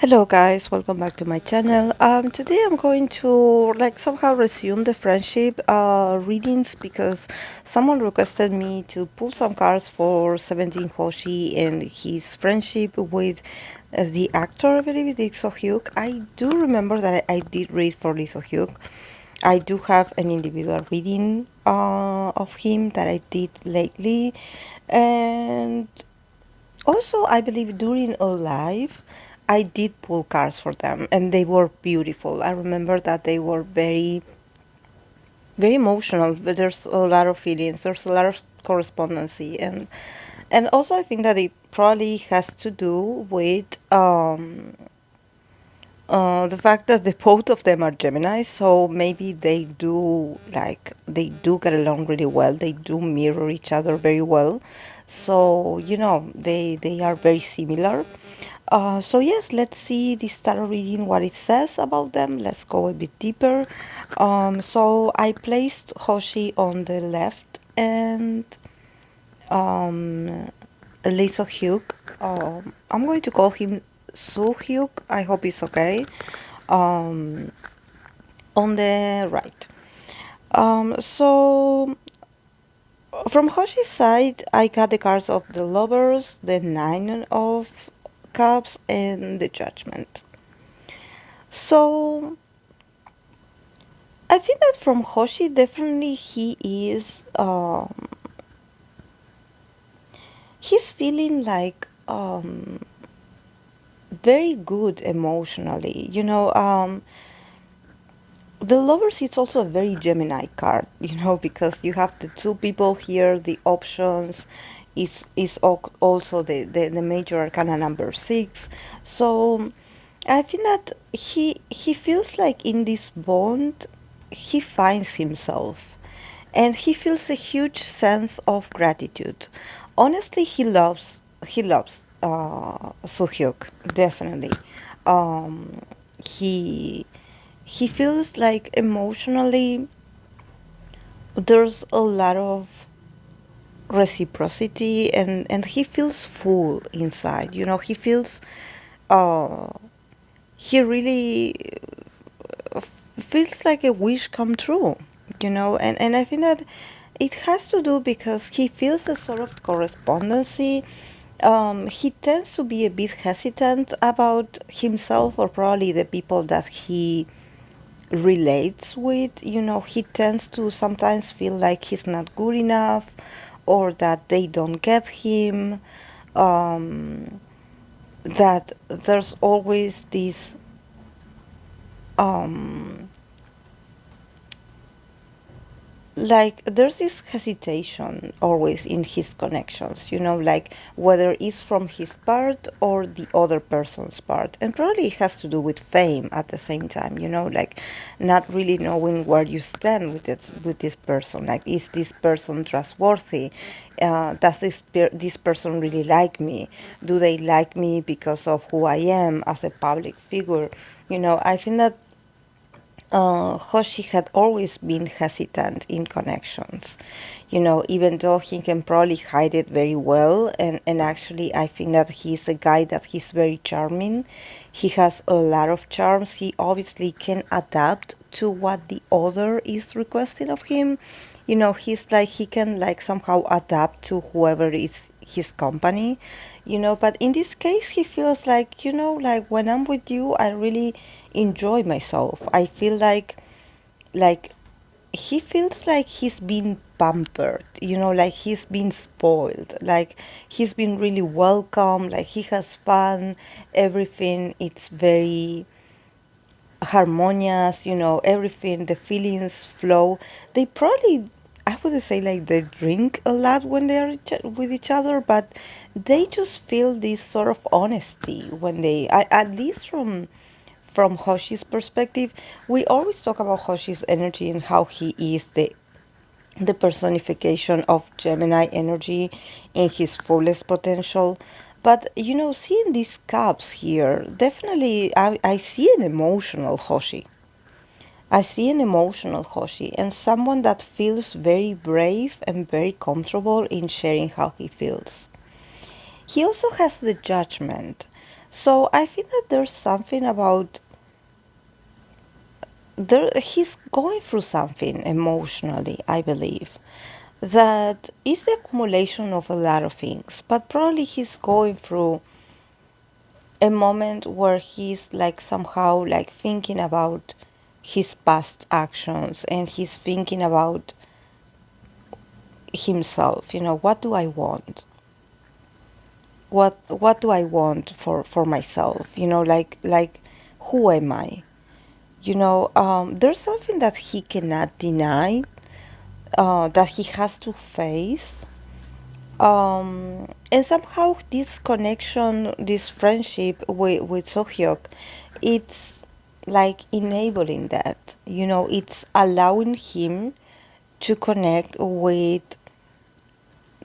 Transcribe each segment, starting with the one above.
Hello guys, welcome back to my channel. Today I'm going to somehow resume the friendship readings because someone requested me to pull some cards for 17 Hoshi and his friendship with the actor, I believe it's Dixon Hyuk. I do remember that I did read for Dixon Hyuk. I do have an individual reading of him that I did lately, and also, I believe during a live, I did pull cards for them, and they were beautiful. I remember that they were very emotional. But there's a lot of feelings. There's a lot of correspondency, and also I think that it probably has to do with the fact that the both of them are Gemini, so maybe they do get along really well. They do mirror each other very well. So they are very similar. So yes, let's see this tarot reading what it says about them. Let's go a bit deeper. So I placed Hoshi on the left and Lisa Hyuk. I'm going to call him Soo Hyuk. I hope it's okay. Um, on the right. So from Hoshi's side, I got the cards of the Lovers, the Nine of Cups, and the Judgment. So I think that from Hoshi, definitely he's feeling very good emotionally. The Lovers is also a very Gemini card, because you have the two people here, the options also the major arcana number 6. So I think that he feels like in this bond he finds himself and he feels a huge sense of gratitude. Honestly, he loves Suhyuk, definitely. Um, he he feels like emotionally there's a lot of reciprocity, and he feels full inside. He feels uh he really feels like a wish come true. And I think that it has to do because he feels a sort of correspondency. He tends to be a bit hesitant about himself or probably the people that he relates with. He tends to sometimes feel like he's not good enough or that they don't get him. Um, that there's always this um, there's this hesitation always in his connections, like whether it's from his part or the other person's part, and probably it has to do with fame at the same time, like not really knowing where you stand with this person. Like, is this person trustworthy? Does this person really like me? Do they like me because of who I am as a public figure? I think that Hoshi had always been hesitant in connections, even though he can probably hide it very well. And actually, I think that he's a guy that he's very charming. He has a lot of charms. He obviously can adapt to what the other is requesting of him. He's like, he can like somehow adapt to whoever is his company, but in this case, he feels like, like when I'm with you, I really enjoy myself. I feel like he feels like he's been pampered, like he's been spoiled, like he's been really welcome, like he has fun, everything, it's very harmonious, everything, the feelings flow. They probably, I would say, like they drink a lot when they are with each other, but they just feel this sort of honesty when at least from Hoshi's perspective. We always talk about Hoshi's energy and how he is the personification of Gemini energy in his fullest potential. But seeing these cups here, definitely I see an emotional Hoshi. I see an emotional Hoshi and someone that feels very brave and very comfortable in sharing how he feels. He also has the Judgment. So I think that there's something about he's going through something emotionally, I believe, that is the accumulation of a lot of things, but probably he's going through a moment where he's like somehow like thinking about his past actions, and he's thinking about himself. What do I want? What do I want for myself? Like who am I? There's something that he cannot deny, that he has to face. And somehow this connection, this friendship with Sohyuk, it's like enabling that. It's allowing him to connect with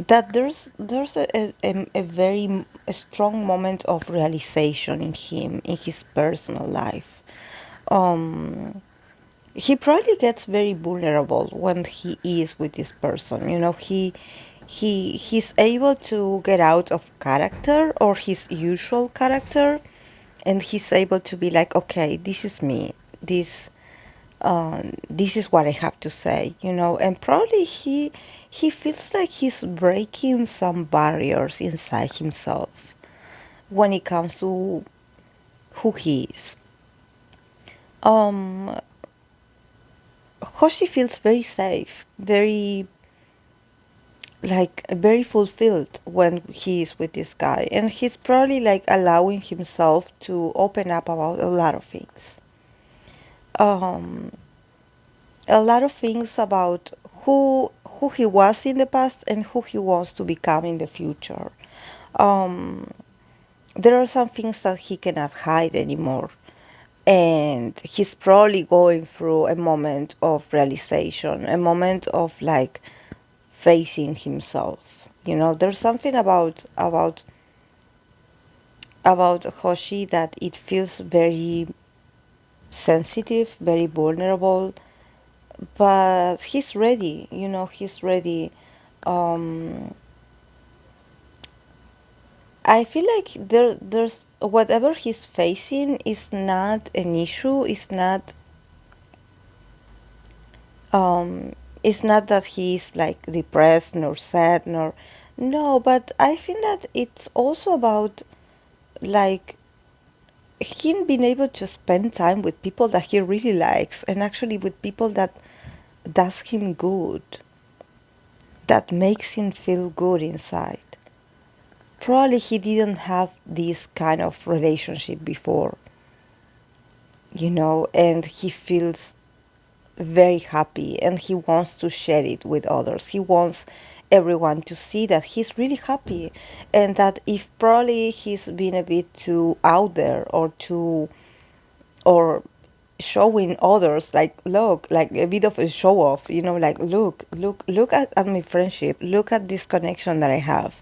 that. There's a very strong moment of realization in him, in his personal life. Um, he probably gets very vulnerable when he is with this person. He's able to get out of character or his usual character, and he's able to be like, okay, this is me. This is what I have to say. And probably he feels like he's breaking some barriers inside himself when it comes to who he is. Um, Hoshi feels very safe, very fulfilled when he is with this guy, and he's probably like allowing himself to open up about a lot of things. Um, a lot of things about who he was in the past and who he wants to become in the future. Um, there are some things that he cannot hide anymore, and he's probably going through a moment of realization, a moment of like facing himself. There's something about Hoshi that it feels very sensitive, very vulnerable, but he's ready. He's ready. Um, I feel like there's whatever he's facing is not an issue. Um, it's not that he's like depressed nor sad nor no, but I think that it's also about like him being able to spend time with people that he really likes, and actually with people that does him good, that makes him feel good inside. Probably he didn't have this kind of relationship before, and he feels very happy, and he wants to share it with others. He wants everyone to see that he's really happy, and that if probably he's been a bit too out there or showing others, like, look, like a bit of a show off, like, look at my friendship, look at this connection that I have,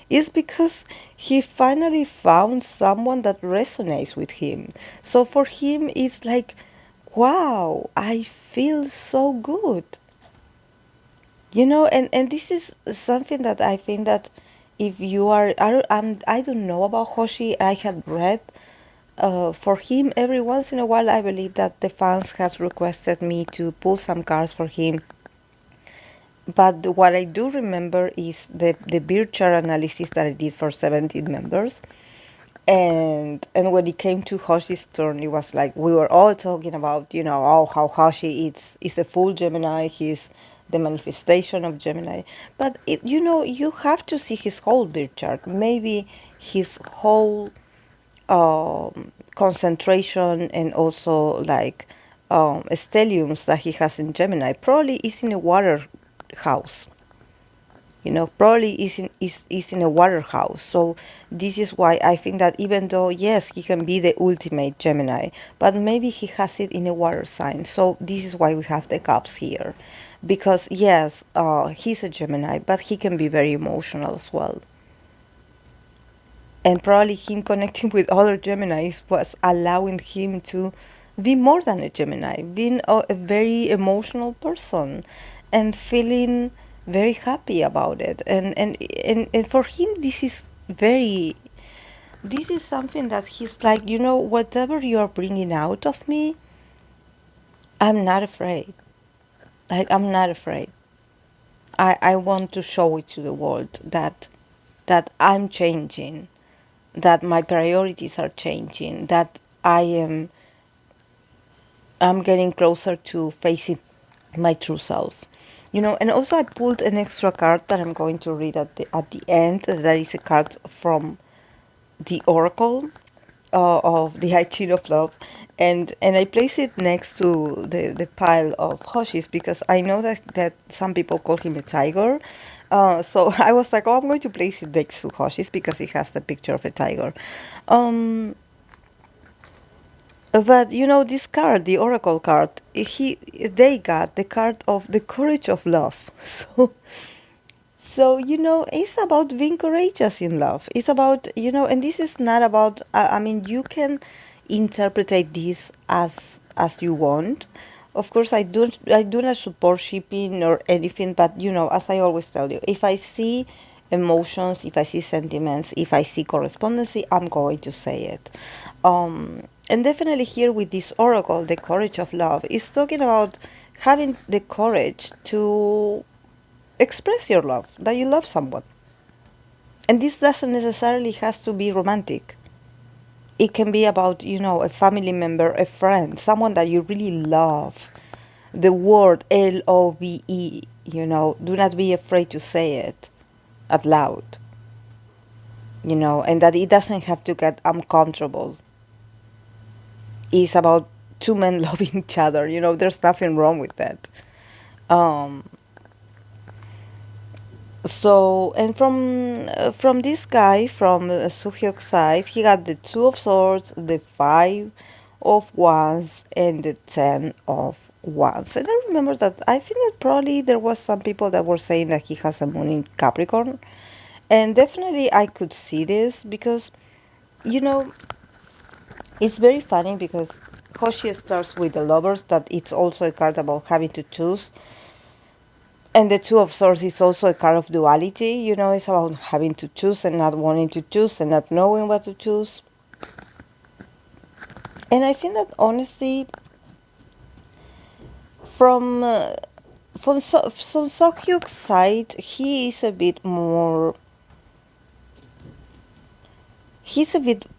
is because he finally found someone that resonates with him. So for him it's like, wow, I feel so good. And this is something that I think that if you are, I don't know about Hoshi. I had read, for him, every once in a while, I believe that the fans has requested me to pull some cards for him. But what I do remember is the beer chart analysis that I did for 17 members. And when it came to Hoshi's turn, it was like we were all talking about, oh, how Hoshi is a full Gemini. He's the manifestation of Gemini. But you have to see his whole birth chart. Maybe his whole concentration, and also like stelliums that he has in Gemini probably is in a water house. Probably is in a water house. So this is why I think that even though, yes, he can be the ultimate Gemini, but maybe he has it in a water sign. So this is why we have the cups here, because yes, he's a Gemini, but he can be very emotional as well. And probably him connecting with other Geminis was allowing him to be more than a Gemini, being a very emotional person and feeling very happy about it. And for him, this is very, this is something that he's like, whatever you're bringing out of me, I'm not afraid. Like, I'm not afraid. I want to show it to the world that I'm changing, that my priorities are changing, that I'm getting closer to facing my true self. And also I pulled an extra card that I'm going to read at the end. That is a card from the Oracle of the High Chin of Love, and I place it next to the pile of Hoshis because I know that some people call him a tiger. So I was like, oh, I'm going to place it next to Hoshis because it has the picture of a tiger. Um, but this card, the Oracle card, they got the card of the courage of love. So, it's about being courageous in love. It's about, and this is not about, I mean, you can interpret this as you want. Of course, I do not support shipping or anything, but, as I always tell you, if I see emotions, if I see sentiments, if I see correspondence, I'm going to say it. And definitely here with this oracle, the courage of love, is talking about having the courage to express your love, that you love someone. And this doesn't necessarily has to be romantic. It can be about, a family member, a friend, someone that you really love. The word love, do not be afraid to say it out loud, and that it doesn't have to get uncomfortable. It's about two men loving each other, there's nothing wrong with that. Um, So, and from this guy, from Suhyok's side, he got the Two of Swords, the Five of Wands, and the Ten of Wands. And I remember that I think that probably there was some people that were saying that he has a moon in Capricorn. And definitely I could see this because, you know, it's very funny because Hoshi starts with the Lovers, that it's also a card about having to choose. And the Two of Swords is also a card of duality, it's about having to choose and not wanting to choose and not knowing what to choose. And I think that honestly, from Sohyuk's side, he's a bit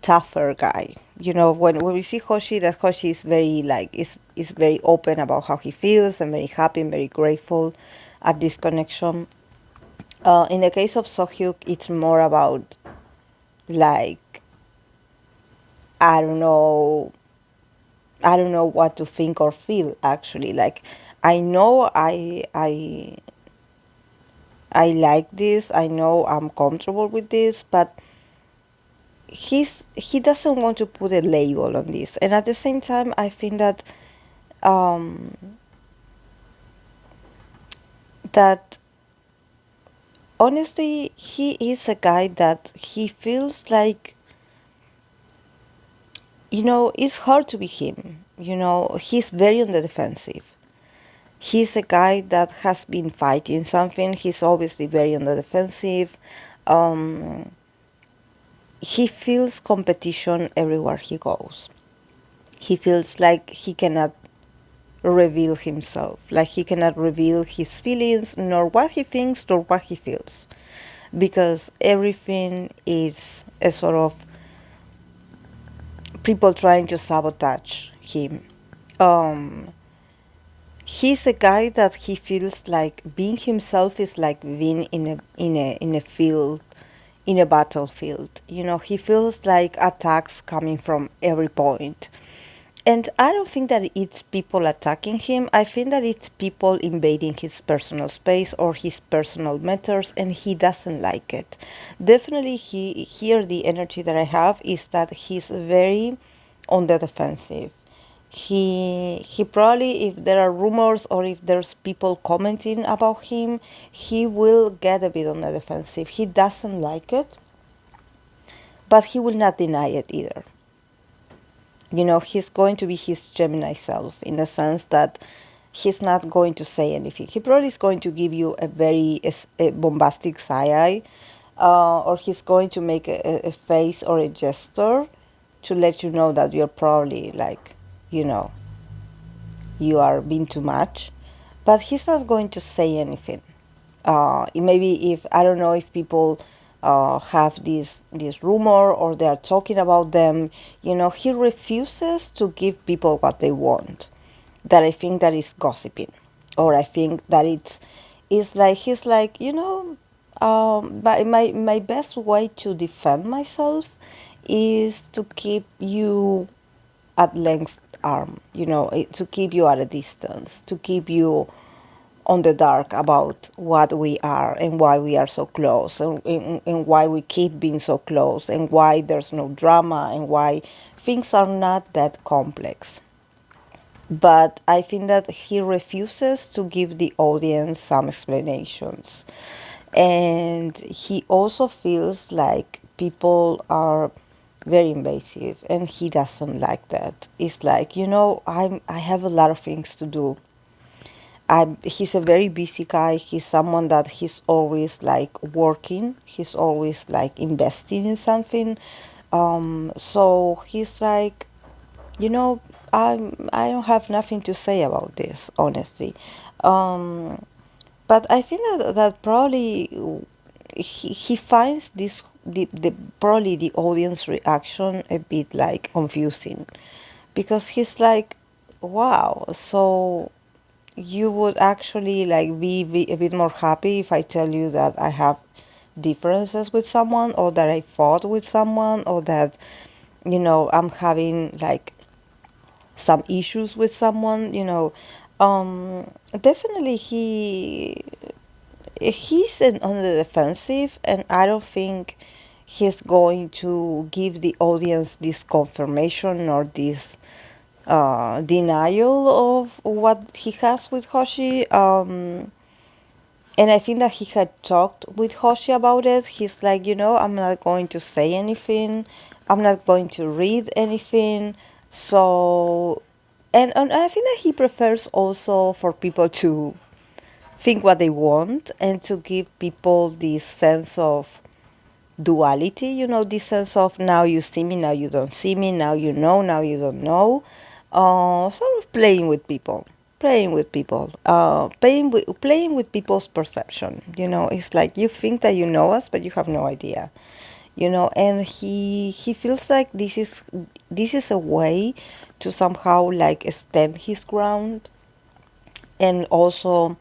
tougher guy. When we see Hoshi, that Hoshi is very is very open about how he feels and very happy and very grateful at this connection. In the case of Sohyuk, it's more about like I don't know, I don't know what to think or feel actually. Like I know I like this. I know I'm comfortable with this, but he doesn't want to put a label on this. And at the same time, I think um that honestly he is a guy that he feels like it's hard to be him. He's very on the defensive. He's a guy that has been fighting something. He's obviously very on the defensive. Um, he feels competition everywhere he goes. He feels like he cannot reveal himself, like he cannot reveal his feelings, nor what he thinks, nor what he feels, because everything is a sort of people trying to sabotage him. Um, he's a guy that he feels like being himself is like being in a field, in a battlefield. He feels like attacks coming from every point. And I don't think that it's people attacking him. I think that it's people invading his personal space or his personal matters, and he doesn't like it. Definitely, here the energy that I have is that he's very on the defensive. He probably, if there are rumors or if there's people commenting about him, he will get a bit on the defensive. He doesn't like it, but he will not deny it either. He's going to be his Gemini self in the sense that he's not going to say anything. He probably is going to give you a very bombastic side eye, or he's going to make a face or a gesture to let you know that you're probably like, you know, you are being too much, but he's not going to say anything. Maybe if I don't know if people have this rumor or they are talking about them, you know, he refuses to give people what they want. That I think that is gossiping, or I think that it's like he's like, you know, but my best way to defend myself is to keep you at length arm, you know, to keep you at a distance, to keep you on the dark about what we are and why we are so close, and why we keep being so close, and why there's no drama, and why things are not that complex. But I think that he refuses to give the audience some explanations. And he also feels like people are very invasive, and he doesn't like that. It's like, you know, I have a lot of things to do. He's a very busy guy. He's someone that he's always like working. He's always like investing in something. So he's like, you know, I don't have nothing to say about this, honestly. Um, but I think that probably he finds this the probably the audience reaction a bit like confusing, because he's like, wow, so you would actually like be a bit more happy if I tell you that I have differences with someone, or that I fought with someone, or that, you know, I'm having like some issues with someone, you know. Definitely he's on the defensive, and I don't think he's going to give the audience this confirmation or this denial of what he has with Hoshi. And I think that he had talked with Hoshi about it. He's like, you know, I'm not going to say anything. I'm not going to read anything. So, and I think that he prefers also for people to think what they want, and to give people this sense of duality, you know, this sense of now you see me, now you don't see me, now you know, now you don't know. Sort of playing with people, playing with people's perception. You know, it's like you think that you know us, but you have no idea. You know, and he feels like this is a way to somehow like stand his ground, and also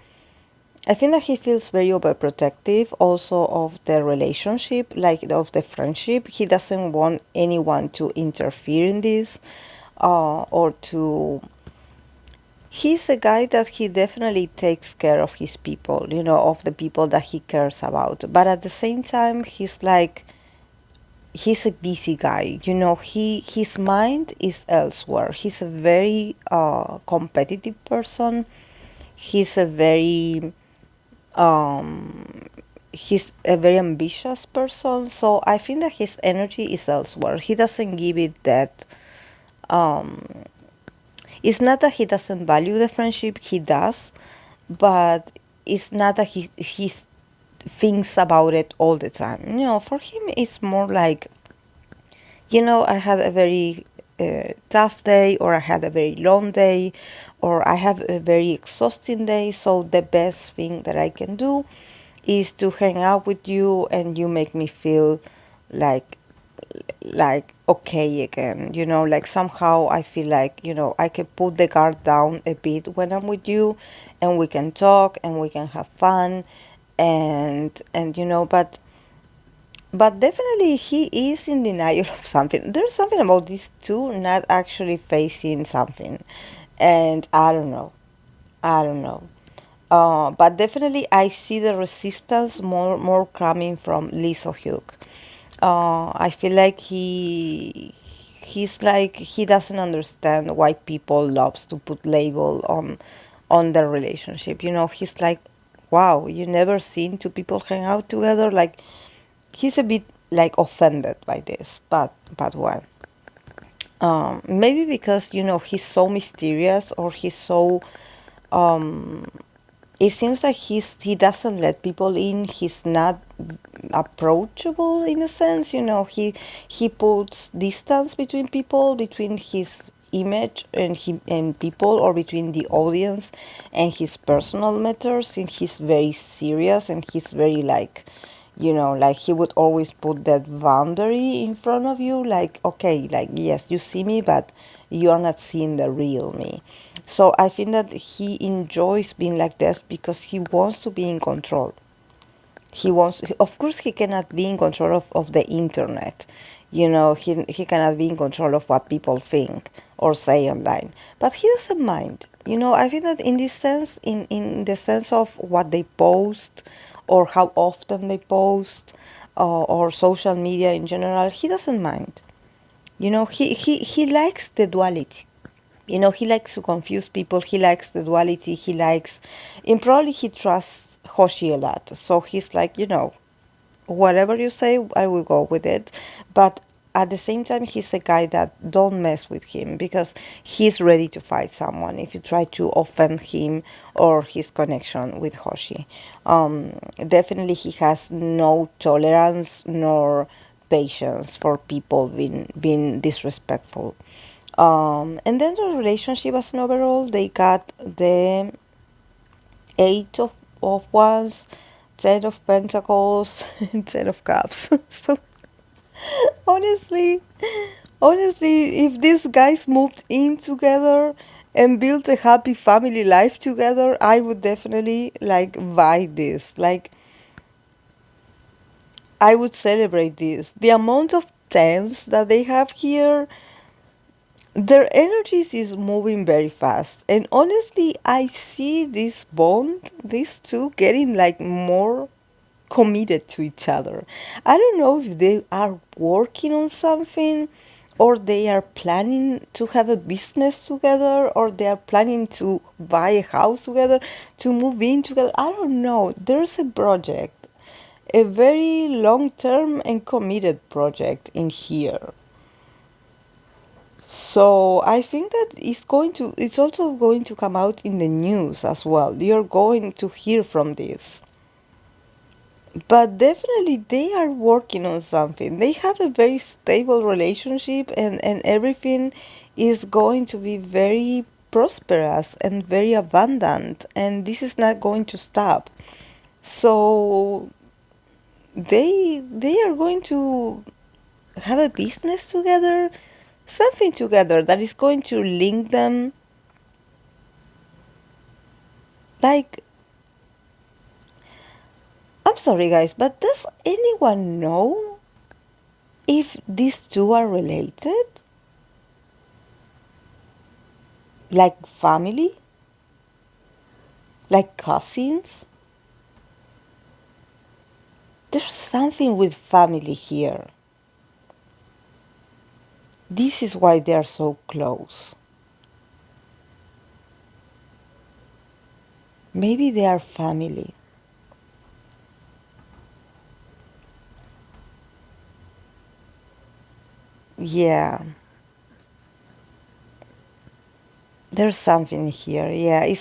I think that he feels very overprotective also of the relationship, like of the friendship. He doesn't want anyone to interfere in this, or to. He's a guy that he definitely takes care of his people, you know, of the people that he cares about. But at the same time, he's like, he's a busy guy, you know, his mind is elsewhere. He's a very competitive person. He's a very he's a very ambitious person, so I think that his energy is elsewhere. He doesn't give it that. It's not that he doesn't value the friendship, he does, but it's not that he thinks about it all the time. You know, for him it's more like, you know, I had a very tough day, or I had a very long day, or I have a very exhausting day, so the best thing that I can do is to hang out with you, and you make me feel like okay again, you know, like somehow I feel like, you know, I can put the guard down a bit when I'm with you, and we can talk and we can have fun, and you know, but definitely he is in denial of something. There's something about these two not actually facing something, and I don't know. But definitely, I see the resistance more coming from Lisa Hyuk. I feel like he's like he doesn't understand why people loves to put label on their relationship. You know, he's like, wow, you never seen two people hang out together. Like he's a bit like offended by this, but well, maybe because, you know, he's so mysterious, or he's so it seems like he doesn't let people in. He's not approachable in a sense. He puts distance between people, between his image and people, or between the audience and his personal matters. And he's very serious, and he's very like, like he would always put that boundary in front of you, like, okay, like, yes, you see me, but you are not seeing the real me. So I think that he enjoys being like this because he wants to be in control. Of course, he cannot be in control of the internet. He cannot be in control of what people think or say online. But he doesn't mind. I think that in this sense, in the sense of what they post or how often they post, or social media in general, he doesn't mind. He likes the duality. He likes to confuse people. He likes the duality. And probably he trusts Hoshi a lot. So he's like, whatever you say, I will go with it. But at the same time, he's a guy that don't mess with him because he's ready to fight someone if you try to offend him or his connection with Hoshi. Definitely, he has no tolerance nor patience for people being disrespectful. And then the relationship as an overall, they got the Eight of Wands, Ten of Pentacles, and Ten of Cups. So honestly, honestly, if these guys moved in together and built a happy family life together, I would definitely like buy this. Like, I would celebrate this. The amount of tens that they have here, their energies is moving very fast. And honestly, I see this bond, these two getting like more committed to each other. I don't know if they are working on something, or they are planning to have a business together, or they are planning to buy a house together, to move in together. I don't know. There's a project, a very long term and committed project in here. So I think that it's also going to come out in the news as well. You're going to hear from this. But definitely they are working on something. They have a very stable relationship, and everything is going to be very prosperous and very abundant, and this is not going to stop. So they are going to have a business together, something together that is going to link them. Like, I'm sorry guys, but does anyone know if these two are related? Like family? Like cousins? There's something with family here. This is why they are so close. Maybe they are family. Yeah, there's something here. Yeah,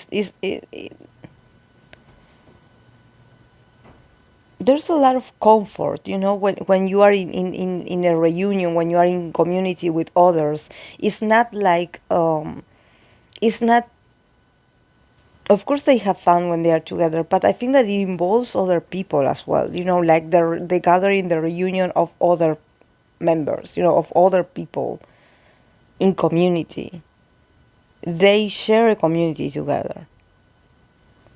there's a lot of comfort, when you are in a reunion, when you are in community with others. It's not like, it's not, of course they have fun when they are together, but I think that it involves other people as well, like they gather in the reunion of other members, of other people in community. They share a community together.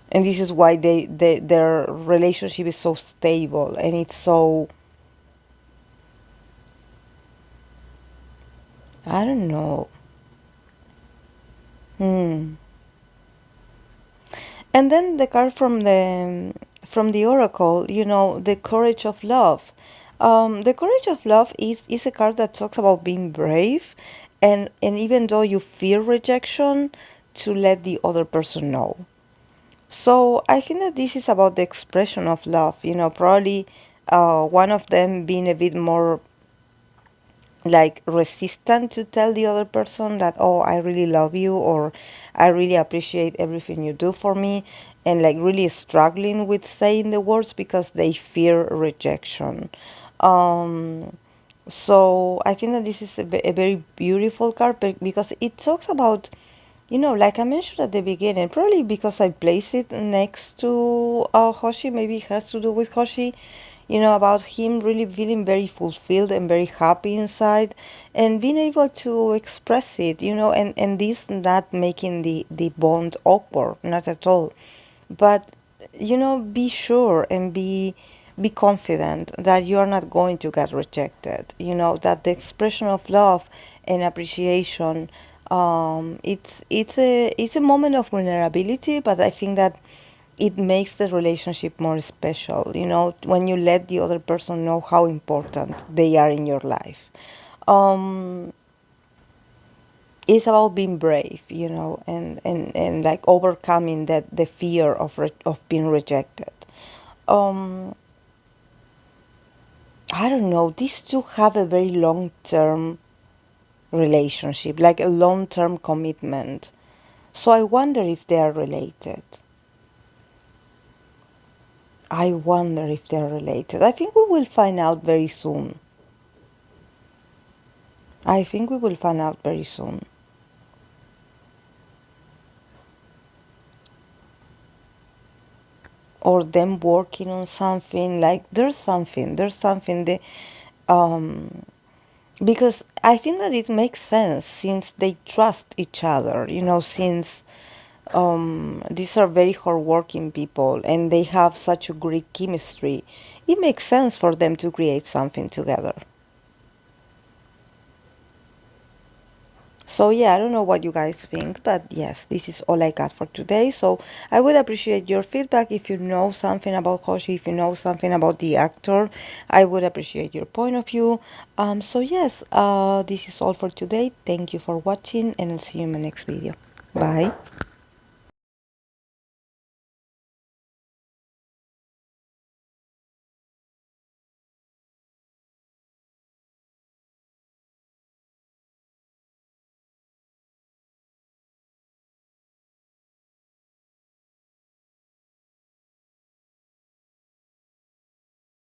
And this is why their relationship is so stable, and it's so, I don't know. Hmm. And then the card from the oracle, the courage of love. The courage of love is a card that talks about being brave, and even though you fear rejection, to let the other person know. So I think that this is about the expression of love. Probably one of them being a bit more like resistant to tell the other person that, oh, I really love you, or I really appreciate everything you do for me, and like really struggling with saying the words because they fear rejection. um so I think that this is a very beautiful card because it talks about, like I mentioned at the beginning, probably because I place it next to Hoshi, maybe it has to do with Hoshi, about him really feeling very fulfilled and very happy inside and being able to express it, and this not making the bond awkward, not at all. But, be sure and be confident that you are not going to get rejected, that the expression of love and appreciation, it's a moment of vulnerability, but I think that it makes the relationship more special, when you let the other person know how important they are in your life. um it's about being brave, and like overcoming that the fear of being rejected. um I don't know, these two have a very long term relationship, like a long term commitment, so I wonder if they are related. I think we will find out very soon. I think we will find out very soon. Or them working on something, like there's something they, um because I think that it makes sense since they trust each other, since these are very hardworking people and they have such a great chemistry. It makes sense for them to create something together. So yeah, I don't know what you guys think, but yes, this is all I got for today. So I would appreciate your feedback. If you know something about Hoshi, if you know something about the actor, I would appreciate your point of view. So yes, this is all for today. Thank you for watching, and I'll see you in my next video. Bye.